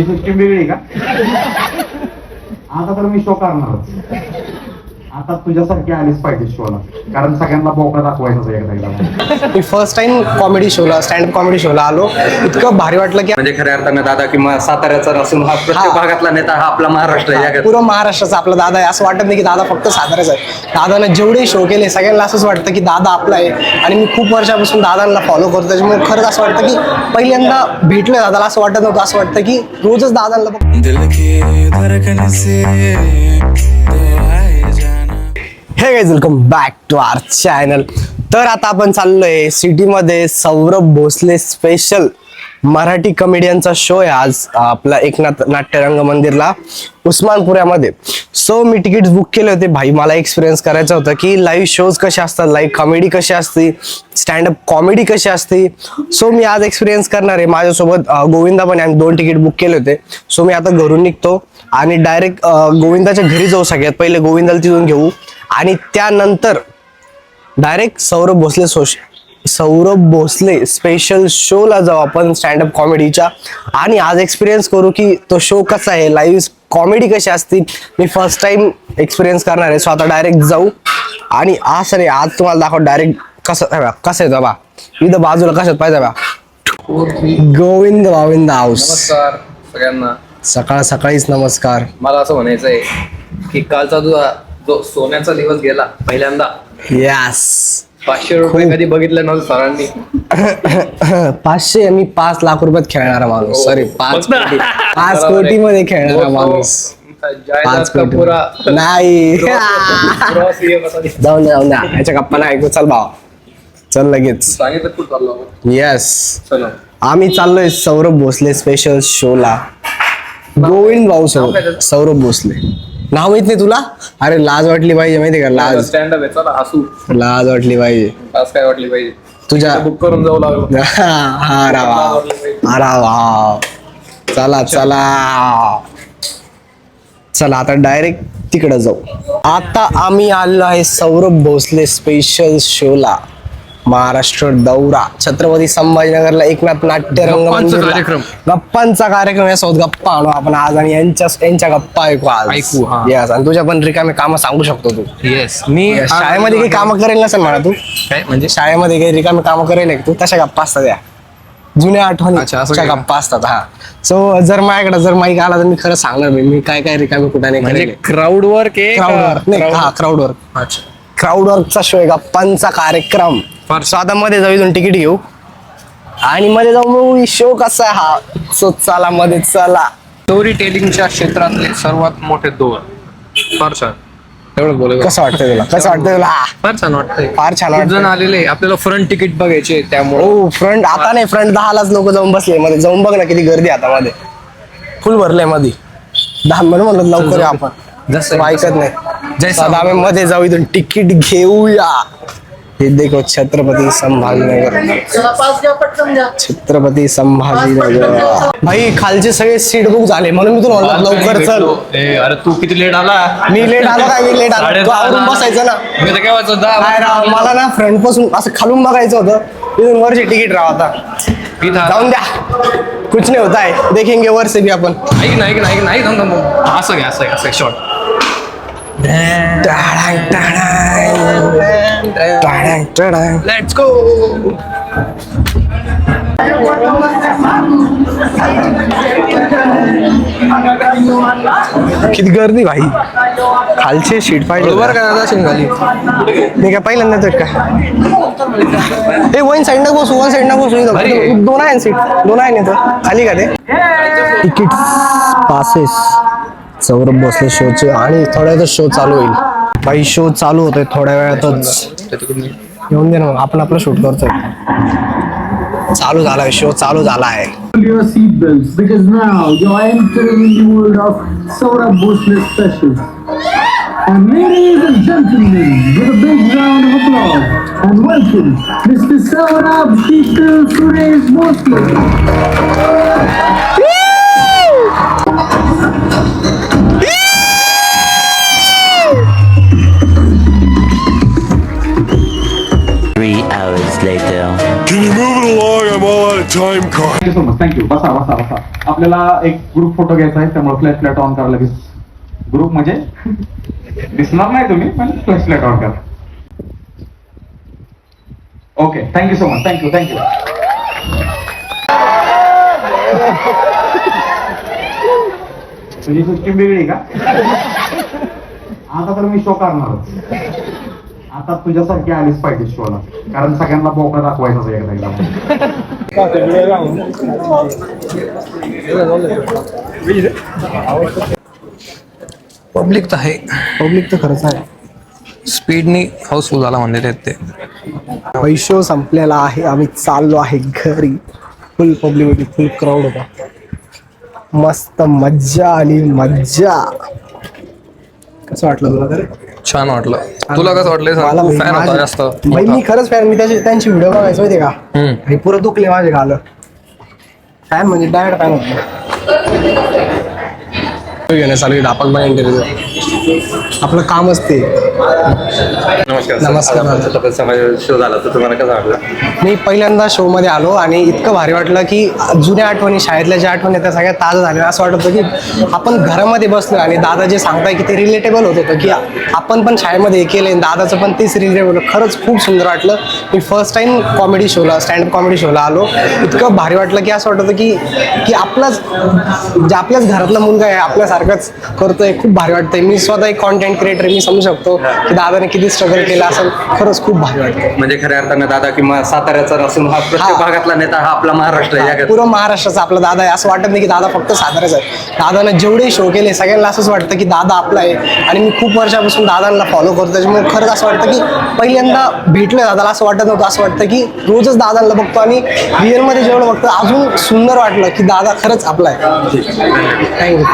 System वेगळी का? आता तर मी शो करणार. आता तुझ्यासारखी आलीच पाहिजे शोला, कारण सगळ्यांना बोका दाखवायचं एकदा. मी फर्स्ट टाइम कॉमेडी शोला, स्टँड कॉमेडी शोला आलो. इतकं भारी वाटलं की म्हणजे खऱ्या अर्थानं दादा किंवा साताऱ्याचा नसून हा प्रत्येक भागातला नेता हा आपला महाराष्ट्र आहे. पूर्ण महाराष्ट्राचा आपला दादा आहे. असं वाटत नाही की दादा फक्त साताऱ्याचा आहे. दादानं जेवढे शो केले सगळ्यांना असंच वाटतं की दादा आपला आहे. आणि मी खूप वर्षापासून दादांना फॉलो करतो, त्याच्यामुळे खरंच असं वाटतं की पहिल्यांदा भेटलोय दादाला. असं वाटत नव्हतं, असं वाटतं की रोजच दादांना hey guys, welcome back to our channel. तर आता आपण चाललोय सिटीमध्ये सौरभ भोसले स्पेशल मराठी कमेडियनचा शो आहे आज आपला एकनाथ नाट्यरंग मंदिरला उस्मानपुऱ्यामध्ये. सो मी तिकीट बुक केले होते. भाई मला एक्सपिरियन्स करायचा होता की लाईव्ह शोज कसे असतात, लाईव्ह कॉमेडी कशी असते, स्टँडअप कॉमेडी कशी असते. सो मी आज एक्सपिरियन्स करणार आहे. माझ्यासोबत गोविंदा पण, आम्ही 2 तिकीट बुक केले होते. सो मी आता घरून निघतो आणि डायरेक्ट गोविंदाच्या घरी जाऊ. सगळ्यात पहिले गोविंदाला तिथून घेऊ आणि त्यानंतर डायरेक्ट सौरभ भोसले स्पेशल शोला जाऊ आपण स्टँडअप कॉमेडीच्या. आणि आज एक्सपिरियन्स करू की तो शो कसा आहे, लाईव्ह कॉमेडी कशी असते. मी फर्स्ट टाइम एक्सपिरियन्स करणार आहे. सो आता डायरेक्ट जाऊ आणि आज तुम्हाला दाखव डायरेक्ट कसं आहे बाबा. इथं बाजूला कशात पाहिजे बा गोविंद हाऊस. नमस्कार सगळ्यांना. सकाळ सकाळीच नमस्कार. मला असं म्हणायचंय की कालचा जो सोन्याचा दिवस गेला पहिल्यांदा. यस. 500 रुपये कधी बघितलं नव्हतं सरांनी. 500 मी 5 लाख रुपयात खेळणारा माणूस. सॉरी 5 कोटी मध्ये खेळणारा माणूस. 5 कोटी नाही. जाऊन द्या याच्या गप्पा नाही ऐकू. चल भावा चल लगेच. येस, आम्ही चाललोय सौरभ भोसले स्पेशल शोला. गोविंद भाऊ सौरभ भोसले. नाव माहित नाही तुला? अरे लाज वाटली पाहिजे, माहिती का? लाज स्टँडअप आहे. चला हसू. लाज वाटली पाहिजे. आज काय वाटली पाहिजे तुझ्या बुक करून जाऊ लागलो. चला चला आता डायरेक्ट तिकडे जाऊ. आता आम्ही आलो आहे सौरभ भोसले स्पेशल शोला. महाराष्ट्र दौरा छत्रपती संभाजीनगरला एकनाथ नाट्यरंग गप्पांचा कार्यक्रम. यासोबत गप्पा आणू आपण आज आणि यांच्या गप्पा ऐकू आज. यस. आणि तुझ्या पण रिकामे कामं सांगू शकतो तू. येस. मी शाळेमध्ये काही कामं करेल नसेल म्हणा तू. काय म्हणजे शाळेमध्ये काही रिकामे कामं करेल तू? तशा गप्पा असतात या जुन्या आठवणीच्या गप्पा असतात. हा. सो जर माझ्याकडे जर माईक आला तर मी खरं सांगणार मी काय काय रिकामे कुठे नाही करेल. क्राऊड वर्क क्राऊड वर्कचा शो आहे, गप्पांचा कार्यक्रम. सो आता मध्ये जाऊ, इथून तिकीट घेऊ आणि मध्ये जाऊ मूवी शो कसा आहे हा. सो चला मध्ये चला. स्टोरी टेलिंगच्या क्षेत्रातले सर्वात मोठे दोन. फार छान. एवढं बोल. कसं वाटतंय तुला? फार छान वाटतंय. फार छान वाटतं. जण आलेले आपल्याला फ्रंट तिकीट बघायचे त्यामुळे. फ्रंट आता नाही, फ्रंट 10लाच लोक जाऊन बसले. मध्ये जाऊन बघ ना किती गर्दी आता. मध्ये फुल भरलंय मध्ये. 10 म्हणलं लवकर आपण जसं ऐकत नाही. जसं आम्ही मध्ये जाऊ, इथून तिकीट घेऊया. हे देखो छत्रपती संभाजीनगर. भाई खालचे सगळे सीट बुक झाले म्हणून मी तुला लवकर चल. अरे तू किती लेट आला? मी लेट आलो काय? मी लेट आलो. तू आवरून बसायचं ना. मला ना फ्रंट पासून असं खालून बघायचं होतं. इथून वरची तिकीट राहा. आता जाऊन द्या, कुछ नाही होता है, देखेंगे वर से भी आपण. ऐक ना असं घ्या असं शॉर्ट. Let's go. किती गर्दी भाई. खालचे सीट पाहिजे बरं का दादा शिंगाली. मी काय पहिल्यांदा का हे वन साईड ना बसू. 2 आहे सीट. 2 आहे ना खाली का ते. तिकीट पासेस सौरभ भोसले शोचे आणि थोड्या वेळात शो चालू होईल. काही शो चालू होतोय थोड्या वेळातच. येऊन दे ना, आपण आपलं शूट करतोय. चालू झालाय शो, चालू झालाय. Your seatbelts because now you're entering the world of Saurabh Bhosle special. And ladies and gentlemen, with a big round of applause and welcome Mr. Saurabh Sheetal Suresh Bhosle. Hours later. Can you move it along? I'm all out of time card. Thank you so much, thank you. बसा बसा बसा. आपल्याला एक group photo घ्यायचा आहे, त्यामुळे flat on करा लगेच. ग्रुप म्हणजे दिसणार नाही तुम्ही, पण फ्लॅट ऑन करा. Okay, thank you so much, thank you. तुझी सिस्टीम वेगळी का? आता तर मी शो करणारच. आता तुझ्यासारखी आलीच पाहिजे शोला, कारण सगळ्यांना बोका दाखवायचा एकदा. पब्लिक तर आहे, पब्लिक तर खरंच आहे. स्पीडनी हाऊसफुल झाला म्हणले ते. पैशो संपलेला आहे, आम्ही चाललो आहे घरी. फुल पब्लिक होती, फुल क्राऊड होता. मस्त मज्जा आली, मज्जा. कसं वाटलं तुला तरी? छान वाटलं. तुला कसं वाटलं? मला फॅन होता जास्त भाई, मी खरंच फॅन. मी त्यांची व्हिडिओ बघायचो माहिती का? हम्म. हे पुरं दुखले माझे गालं. फॅन म्हणजे डायरेक्ट फॅन होतो. चालू दापक बन इंटरव्ह्यू. आपलं कामच ते. नमस्कार. शो झाला तर तुम्हाला कसं वाटलं? मी पहिल्यांदा शो मध्ये आलो आणि इतकं भारी वाटलं की जुन्या आठवणी, शाळेतल्या ज्या आठवणी त्या सगळ्या ताज्या झाल्या. असं वाटत होतं की आपण घरामध्ये बसलो आणि दादा जे सांगताय की ते रिलेटेबल होत होतं की आपण पण शाळेमध्ये हे केलंय, दादाचं पण तेच रिलेटेबल. खरंच खूप सुंदर वाटलं. मी फर्स्ट टाइम कॉमेडी शोला, स्टँडअप कॉमेडी शोला आलो. इतकं भारी वाटलं की असं वाटत होतं की आपलाच जे आपल्याच घरातला मुलगा आहे, आपल्यासारखंच करतोय. खूप भारी वाटतंय. मी स्वतः एक कॉन्टेंट क्रिएटर, मी समजू शकतो की दादाने किती स्ट्रगल केलं असेल. खरंच खूप भारी वाटतं. म्हणजे खऱ्या अर्थानं दादा किंवा साताऱ्याचा नसून हा प्रत्येक हा. भागातला नेता, हा आपला महाराष्ट्र आहे. पूर्ण महाराष्ट्राचा आपला दादा आहे. असं वाटत नाही की दादा फक्त साताऱ्याचा आहे. दादानं जेवढे शो केले सगळ्यांना असंच वाटतं की दादा आपला आहे. आणि मी खूप वर्षापासून दादांना फॉलो करतो, त्याच्यामुळे खरंच असं वाटतं की पहिल्यांदा भेटलोय दादाला असं वाटत नव्हतं. असं वाटतं की रोजच दादांना बघतो आणि रिअल मध्ये जेवढं बघतो अजून सुंदर वाटलं की दादा खरंच आपला आहे. थँक्यू.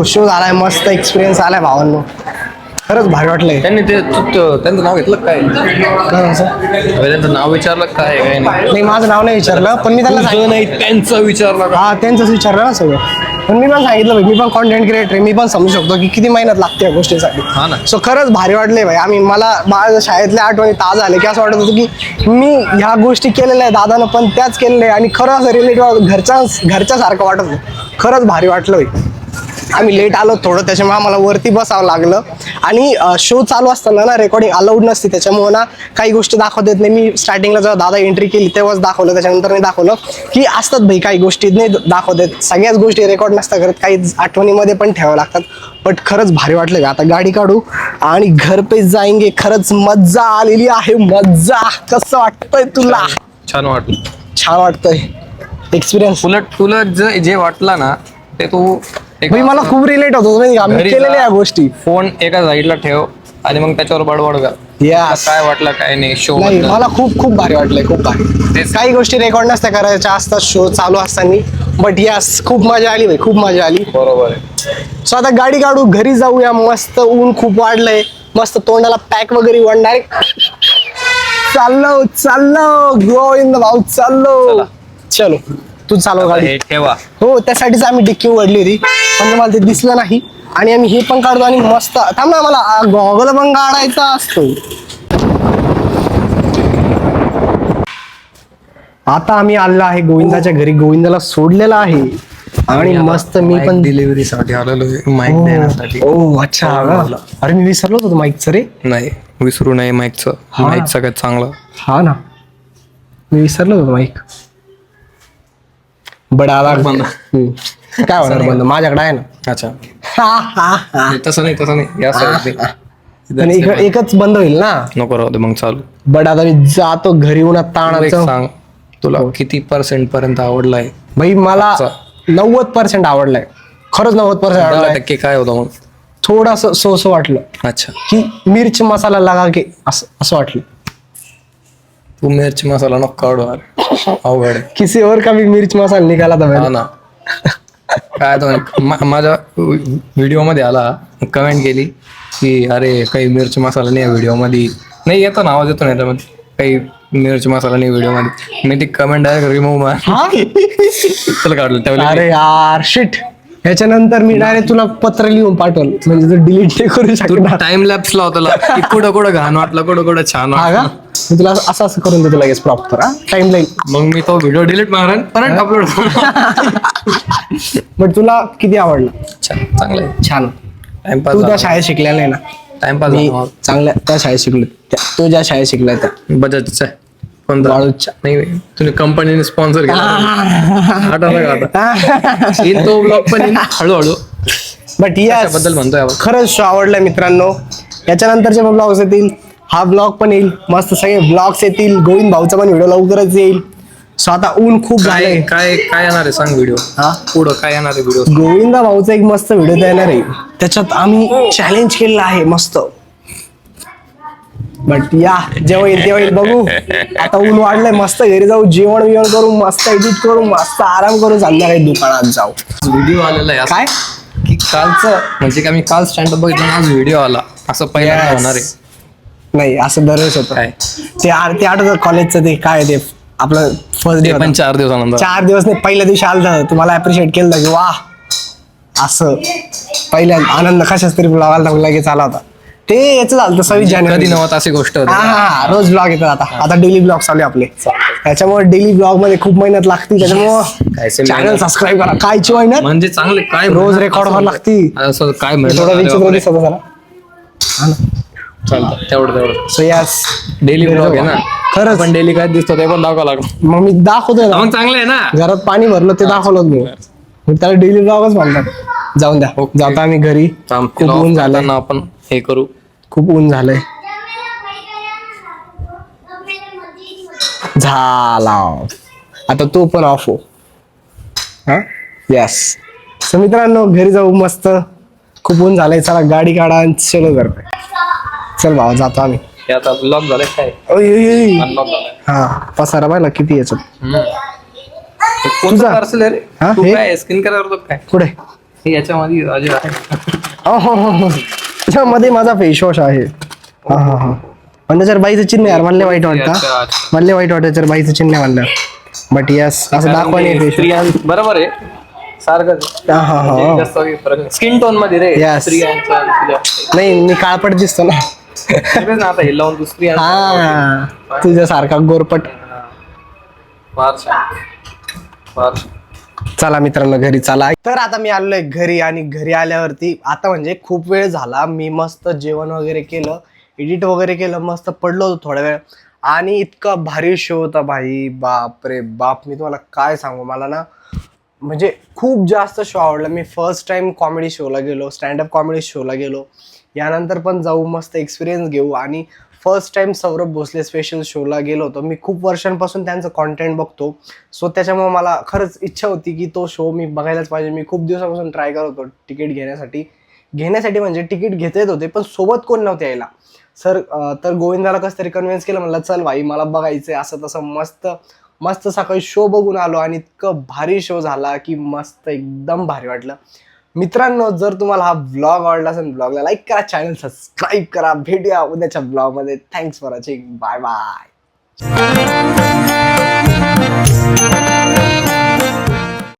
शो झालाय, मस्त एक्सपिरियन्स आलाय भावांनो. खरंच भारी वाटलंय. त्यांनी ते त्यांचं नाव घेतलं काय? त्यांचं नाव विचारलं काय? काय नाही, माझं नाव नाही विचारलं, पण मी त्यांना तुझं नाही, त्यांचं विचारलं का? हा, त्यांचंच विचारलं ना सगळं. पण मी पण सांगितलं भाई, मी पण कॉन्टेंट क्रिएटर आहे. मी पण समजू शकतो की किती मेहनत लागते या गोष्टीसाठी. हा ना. सो खरंच भारी वाटले भाई. मला माझ्या शाळेतल्या आठवणी ताज्या आल्या की असं वाटत होतं की मी ह्या गोष्टी केलेल्या आहे, दादानं पण त्याच केलेल्या आहे. आणि खरं असं रिलेटिव्ह घरच्यासारखं वाटत होतं. खरंच भारी वाटलं भाई. आम्ही लेट आलो थोडं, त्याच्यामुळे आम्हाला वरती बसावं लागलं. आणि शो चालू असताना ना रेकॉर्डिंग अलाउड नसते, त्याच्यामुळे ना काही गोष्टी दाखवत येत नाही. मी स्टार्टिंगला जेव्हा दादा एंट्री केली तेव्हाच दाखवलं, त्याच्यानंतर मी दाखवलं की असतात भाई काही गोष्टी नाही दाखवत येत. सगळ्याच गोष्टी रेकॉर्ड नसतात करत, काही आठवणीमध्ये पण ठेवावं लागतात. बट खरंच भारी वाटलं. आता गाडी काढू आणि घर पे जाएंगे. खरंच मज्जा आलेली आहे, मज्जा. कसं वाटतंय तुला? छान वाटलं. छान वाटतंय एक्सपिरियन्स. तुला जे वाटलं ना ते तू भाई मला खूप रिलेट होतो माहिती का, मी केलेल्या या गोष्टी. फोन एका साईडला ठेव आणि मग त्याच्यावर बडबड कर. Yes. काय वाटलं काय नाही शो? नाही, मला खूप भारी वाटलंय, खूप भारी. काही गोष्टी रेकॉर्ड नसत्या करायच्या असतात शो चालू असताना. बट यस, खूप मजा आली भाई, खूप मजा आली. बरोबर आहे. सो आता गाडी काढू, घरी जाऊया. मस्त ऊन खूप वाढलंय, मस्त तोंडाला पॅक वगैरे वाढणार. चाललो गोविंद भाऊ, चाललो. चलो, तू चालव गाडी. हे ठेवा. हो, त्यासाठीच आम्ही डिक्की उघडली होती, पण तुम्हाला ते दिसलं नाही. आणि आम्ही हे पण काढतो आणि मस्त. थांब ना, मला गॉगल पण काढायचा असतो. आता आम्ही आलेलो आहे गोविंदाच्या घरी. गोविंदाला सोडलेला आहे आणि मस्त मी पण डिलिव्हरी साठी आलेलो, माईक देण्यासाठी. ओ अच्छा. अरे मी विसरलो होतो माईकचं रे. नाही, विसरू नये माईकचं. माईक सगळ्यात चांगलं. हा ना, मी विसरलो होतो माईक. बडा बंद. काय होणार बंद? माझ्याकडे आहे ना. अच्छा. तसं नाही या आणि एकच बंद होईल ना. नको राहू दे मग चालू. बट आता मी जातो घरी, उन्हात ताणाचं. सांग, तुला किती % पर्यंत आवडलाय? भाई मला 90% आवडलाय. खरंच 90% आवडलाय. 10% काय होतं मग? थोडस सोस वाटलं अच्छा. की मिर्च मसाला लगा के असं वाटलं. तू मिरची मसाला नको काढू. अवघड आहे. किसी और का भी मिर्च मसाला निघाला था हा ना. काय तो माझ्या व्हिडिओ मध्ये आला, कमेंट केली की अरे काही मिरची मसाला नाही व्हिडिओ मध्ये. नाही येतो ना, आवाज येतो ना त्यामध्ये, काही मिरची मसाला नाही व्हिडिओ मध्ये. मी ती कमेंट डायरेक्ट रिमूव्ह चल काढलं त्यावेळी. अरे यार शिट. ह्याच्यानंतर मी डायरेक्ट तुला पत्र लिहून पाठवलं, म्हणजे डिलीट नाही करू शकतो. टाइम लॅप्स लावतो की कुठं घाण वाटलं, कुठं छान वाटलं. मी तुला असं असं करून देतो लगेच प्रॉपर टाइम लाईन. मग मी तो व्हिडिओ डिलीट मारेन परत अपलोड. बट तुला किती आवडलं? चांगलं आहे. छान. टाइमपास तू त्या शाळेत शिकलेला नाही ना? टाइमपास मी चांगल्या त्या शाळेत शिकलो. तू ज्या शाळेत शिकलाय त्या बजाजचा आहे. कोणता? वाळूच्या. नाही तुम्ही कंपनीने स्पॉन्सर केला. आठवलं का आता? येईल तो ब्लॉग पण येईल हळूहळू. बट त्याच्याबद्दल म्हणतोय आपण. खरंच शो आवडलाय मित्रांनो. याच्यानंतरचे पण ब्लॉग्स येतील, हा ब्लॉग पण येईल, मस्त सगळे ब्लॉग्स येतील. गोविंद भाऊचा पण व्हिडिओ लवकरच येईल. सो आता ऊन खूप झालंय. काय काय येणार आहे सांग व्हिडिओ. हा पुढं काय येणार आहे व्हिडिओ? गोविंदा भाऊचा एक मस्त व्हिडिओ येणार आहे. त्याच्यात आम्ही चॅलेंज केलेलं आहे मस्त. बट या जेव्हा येईल तेव्हा येईल बघू. आता ऊन वाढलंय, मस्त घरी जाऊ, जेवण बिवण करू, मस्त एडिट करू, मस्त आराम करू, चालणार आहे दुकानात जाऊ. व्हिडिओ आलेला आहे काय की कालचं म्हणजे का मी काल स्टँड अप बघितलं आज व्हिडिओ आला असं पहिल्यांदा Yes. होणार आहे. नाही असं दरवेळेस होतं. काय ते आठवतं कॉलेजचं ते काय ते आपलं फर्स्ट ते डे पण 4 दिवसानंतर 4 दिवस नाही, पहिल्या दिवशी आलं तुम्हाला अप्रिशिएट केलं की वा असं. पहिल्या आनंद कशाच तरी ब्लॉग आला लगेच आला होता. ते याचं झालं 26 कधी जानेवारी. नव्हतं अशी गोष्ट होती. हा रोज ब्लॉग येतात आता डेली ब्लॉग चालू आहे आपले. त्याच्यामुळे डेली ब्लॉग मध्ये खूप मेहनत लागते. त्याच्यामुळे काय चॅनल मेहनत? सबस्क्राईब करा. कायची मेहनत म्हणजे चांगले काय रोज मेहनत रेकॉर्ड असं- व्हायला लागती. असं काय थोडं म्हणतात विचित्र दिसत जरा. चालतं तेवढं सो यस डेली ब्लॉग आहे ना. खरंच. पण डेली काय दिसतो ते पण दाखवा लागतो. मग मी दाखवतोय ना. मग चांगलं आहे ना. घरात पाणी भरलं ते दाखवलं मी. मग त्याला डेली ब्लॉगच म्हणतात. जाऊन द्या. Okay. जाता आम्ही घरी. खूप ऊन झालंय. झालं आपण हे करू. खूप ऊन झालंय. झाला आता तो पण ऑफ हो. यस. सो मित्रांनो घरी जाऊ मस्त. खूप ऊन झालंय. चला गाडी काढा आणि चलो करतोय. चल भावा जातो आम्ही. हे आता ब्लॉग झाले काय ओय, ओय, ओय. अनलॉक झालाय. हा पसारा पाहिला किती याच्यात. कोणतं तुझा? पार्सल आहे रे? हा, तू हे? काय स्किन केअर करतो काय? पुढे हे याच्यामध्ये अजय आहे. त्याच्यामध्ये माझा फेस वॉश आहे. हा हा हा पण त्याच्यावर बाईचं चिन्ह यार मला वाईट वाटतं. अच्छा. मला वाईट वाटतं त्याच्यावर बाईचं चिन्ह म्हणलं. बट यस असं दाखवा नाही फेस. बरोबर आहे सारखं हा हा हा स्किन टोन मध्ये रे. Yes. स्त्रियांचं आणि तुझ्या. नाही मी काळपट दिसतो ना. तेच ना आता हे लावून तू स्त्रियांचं. हा तुझ्यासारखा गोरपट. फार छान. फार छान. चला मित्रांनो घरी चला. तर आता मी आलोय घरी आणि घरी आल्यावरती आता म्हणजे खूप वेळ झाला. मी मस्त जेवण वगैरे केलं, एडिट वगैरे केलं, मस्त पडलो होतो थोडा वेळ आणि इतका भारी शो होता भाई. बाप रे बाप मी तुम्हाला काय सांगू. मला ना म्हणजे खूप जास्त शो आवडला. मी फर्स्ट टाइम कॉमेडी शोला गेलो, स्टँडअप कॉमेडी शोला गेलो. यानंतर पण जाऊ मस्त एक्सपिरियन्स घेऊ. आणि first time Saurabh Bhosale special शोला गेलो होतो. मी खूप वर्षांपासून त्यांचं कॉन्टेंट बघतो. सो त्याच्यामुळे मला खरंच इच्छा होती की तो शो मी बघायलाच पाहिजे. मी खूप दिवसापासून ट्राय करत होतो तिकीट घेण्यासाठी म्हणजे तिकीट घेता येत होते पण सोबत कोण नव्हते यायला. तर गोविंदाला कसं तरी कन्व्हिन्स केलं. म्हणलं चल भाई मला बघायचंय असं तसं. मस्त सकाळी शो बघून आलो आणि इतकं भारी शो झाला की मस्त एकदम भारी वाटलं. मित्रांनो जर तुम्हाला हा ब्लॉग आवडला असेल ब्लॉगला लाईक करा, चॅनल सबस्क्राईब करा. भेटूया उद्याच्या ब्लॉगमध्ये. Thanks for watching. Bye bye.